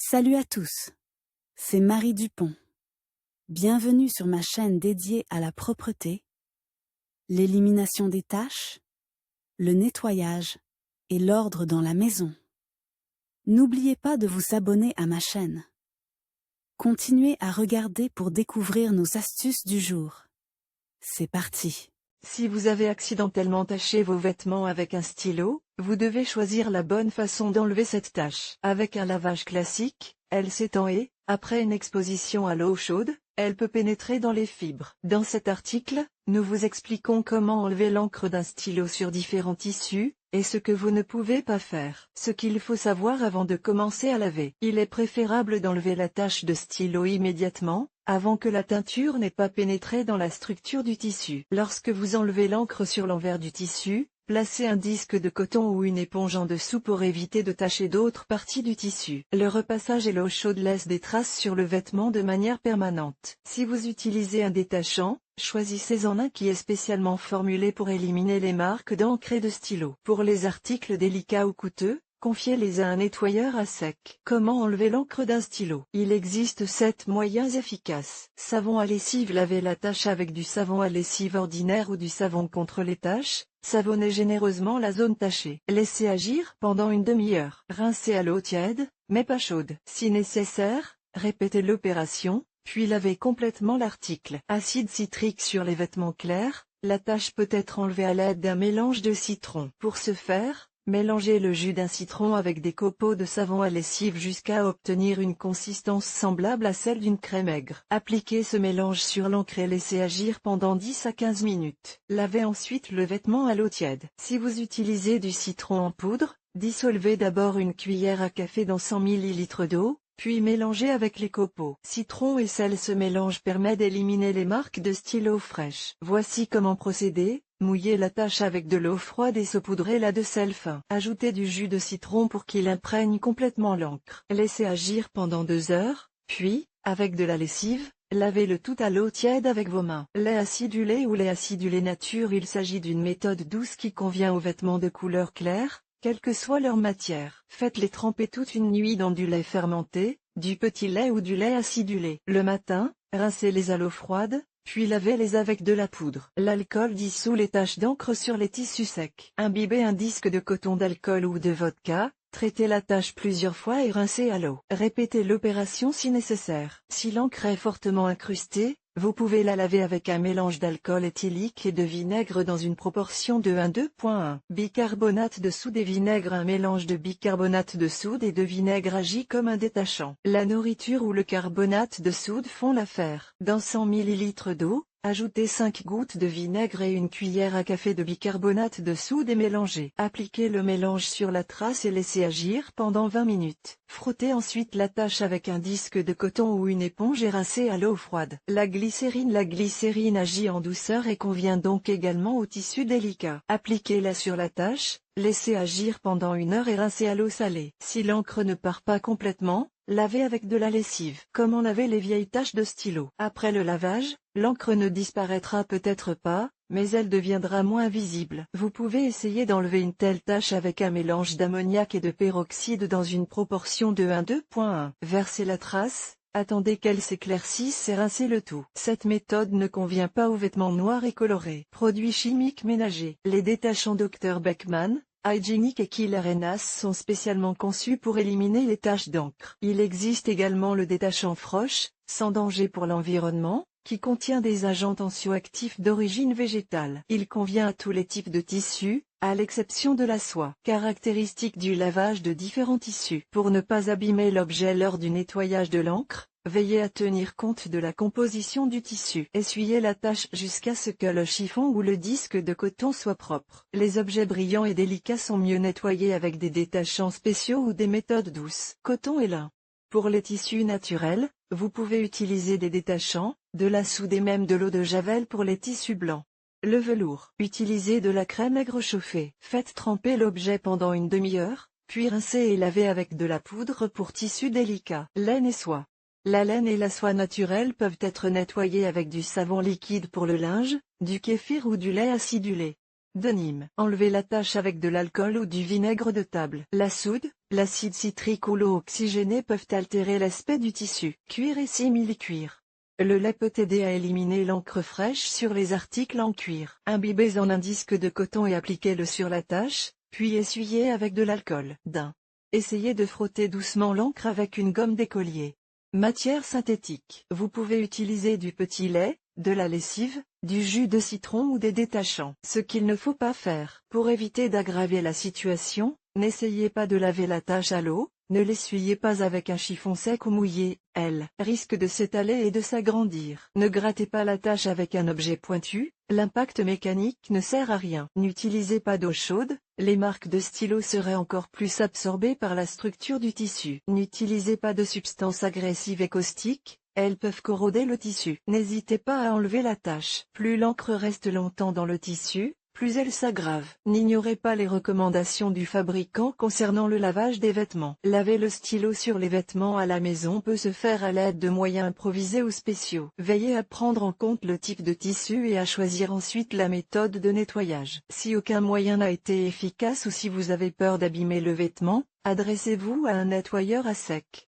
Salut à tous, c'est Marie Dupont. Bienvenue sur ma chaîne dédiée à la propreté, l'élimination des taches, le nettoyage et l'ordre dans la maison. N'oubliez pas de vous abonner à ma chaîne. Continuez à regarder pour découvrir nos astuces du jour. C'est parti. Si vous avez accidentellement taché vos vêtements avec un stylo, vous devez choisir la bonne façon d'enlever cette tache. Avec un lavage classique, elle s'étend et, après une exposition à l'eau chaude, elle peut pénétrer dans les fibres. Dans cet article, nous vous expliquons comment enlever l'encre d'un stylo sur différents tissus, et ce que vous ne pouvez pas faire. Ce qu'il faut savoir avant de commencer à laver. Il est préférable d'enlever la tache de stylo immédiatement, avant que la teinture n'ait pas pénétré dans la structure du tissu. Lorsque vous enlevez l'encre sur l'envers du tissu, placez un disque de coton ou une éponge en dessous pour éviter de tacher d'autres parties du tissu. Le repassage et l'eau chaude laissent des traces sur le vêtement de manière permanente. Si vous utilisez un détachant, choisissez-en un qui est spécialement formulé pour éliminer les marques d'encre et de stylo. Pour les articles délicats ou coûteux, confiez-les à un nettoyeur à sec. Comment enlever l'encre d'un stylo? Il existe 7 moyens efficaces. Savon à lessive. Lavez la tache avec du savon à lessive ordinaire ou du savon contre les taches. Savonnez généreusement la zone tachée. Laissez agir pendant une demi-heure. Rincez à l'eau tiède, mais pas chaude. Si nécessaire, répétez l'opération, puis lavez complètement l'article. Acide citrique sur les vêtements clairs. La tache peut être enlevée à l'aide d'un mélange de citron. Pour ce faire, mélangez le jus d'un citron avec des copeaux de savon à lessive jusqu'à obtenir une consistance semblable à celle d'une crème aigre. Appliquez ce mélange sur l'encre et laissez agir pendant 10 à 15 minutes. Lavez ensuite le vêtement à l'eau tiède. Si vous utilisez du citron en poudre, dissolvez d'abord une cuillère à café dans 100 ml d'eau, puis mélangez avec les copeaux. Citron et sel. Ce mélange permet d'éliminer les marques de stylo fraîches. Voici comment procéder. Mouillez la tache avec de l'eau froide et saupoudrez-la de sel fin. Ajoutez du jus de citron pour qu'il imprègne complètement l'encre. Laissez agir pendant 2 heures, puis, avec de la lessive, lavez le tout à l'eau tiède avec vos mains. Lait acidulé ou lait acidulé nature. Il s'agit d'une méthode douce qui convient aux vêtements de couleur claire, quelle que soit leur matière. Faites-les tremper toute une nuit dans du lait fermenté, du petit lait ou du lait acidulé. Le matin, rincez-les à l'eau froide, puis lavez-les avec de la poudre. L'alcool dissout les taches d'encre sur les tissus secs. Imbibez un disque de coton d'alcool ou de vodka, traitez la tache plusieurs fois et rincez à l'eau. Répétez l'opération si nécessaire. Si l'encre est fortement incrustée, vous pouvez la laver avec un mélange d'alcool éthylique et de vinaigre dans une proportion de 1:2.1. Bicarbonate de soude et vinaigre. Un mélange de bicarbonate de soude et de vinaigre agit comme un détachant. La nourriture ou le carbonate de soude font l'affaire. Dans 100 ml d'eau, ajoutez 5 gouttes de vinaigre et une cuillère à café de bicarbonate de soude et mélangez. Appliquez le mélange sur la trace et laissez agir pendant 20 minutes. Frottez ensuite la tache avec un disque de coton ou une éponge et rincez à l'eau froide. La glycérine. La glycérine agit en douceur et convient donc également aux tissus délicats. Appliquez-la sur la tache, laissez agir pendant 1 heure et rincez à l'eau salée. Si l'encre ne part pas complètement, lavez avec de la lessive. Comment laver les vieilles taches de stylo? Après le lavage, l'encre ne disparaîtra peut-être pas, mais elle deviendra moins visible. Vous pouvez essayer d'enlever une telle tache avec un mélange d'ammoniac et de peroxyde dans une proportion de 1:2.1. Versez la trace, attendez qu'elle s'éclaircisse et rincez le tout. Cette méthode ne convient pas aux vêtements noirs et colorés. Produits chimiques ménagers. Les détachants Dr Beckman, Hygienic et Killer NAS sont spécialement conçus pour éliminer les taches d'encre. Il existe également le détachant Frosch, sans danger pour l'environnement, qui contient des agents tensioactifs d'origine végétale. Il convient à tous les types de tissus, à l'exception de la soie. Caractéristiques du lavage de différents tissus. Pour ne pas abîmer l'objet lors du nettoyage de l'encre, veillez à tenir compte de la composition du tissu. Essuyez la tache jusqu'à ce que le chiffon ou le disque de coton soit propre. Les objets brillants et délicats sont mieux nettoyés avec des détachants spéciaux ou des méthodes douces. Coton et lin. Pour les tissus naturels, vous pouvez utiliser des détachants, de la soude et même de l'eau de javel pour les tissus blancs. Le velours. Utilisez de la crème aigre chauffée. Faites tremper l'objet pendant une demi-heure, puis rincez et lavez avec de la poudre pour tissus délicats. Laine et soie. La laine et la soie naturelle peuvent être nettoyées avec du savon liquide pour le linge, du kéfir ou du lait acidulé. De Nîmes. Enlevez la tache avec de l'alcool ou du vinaigre de table. La soude, L'acide citrique ou l'eau oxygénée peuvent altérer l'aspect du tissu. Cuir et simili-cuir. Le lait peut aider à éliminer l'encre fraîche sur les articles en cuir. Imbibez en un disque de coton et appliquez-le sur la tache, puis essuyez avec de l'alcool. Essayez de frotter doucement l'encre avec une gomme d'écolier. Matière synthétique. Vous pouvez utiliser du petit lait, de la lessive, du jus de citron ou des détachants. Ce qu'il ne faut pas faire. Pour éviter d'aggraver la situation, n'essayez pas de laver la tache à l'eau, ne l'essuyez pas avec un chiffon sec ou mouillé, elle risque de s'étaler et de s'agrandir. Ne grattez pas la tache avec un objet pointu, l'impact mécanique ne sert à rien. N'utilisez pas d'eau chaude, les marques de stylo seraient encore plus absorbées par la structure du tissu. N'utilisez pas de substances agressives et caustiques, elles peuvent corroder le tissu. N'hésitez pas à enlever la tache. Plus l'encre reste longtemps dans le tissu, plus elle s'aggrave. N'ignorez pas les recommandations du fabricant concernant le lavage des vêtements. Laver le stylo sur les vêtements à la maison peut se faire à l'aide de moyens improvisés ou spéciaux. Veillez à prendre en compte le type de tissu et à choisir ensuite la méthode de nettoyage. Si aucun moyen n'a été efficace ou si vous avez peur d'abîmer le vêtement, adressez-vous à un nettoyeur à sec.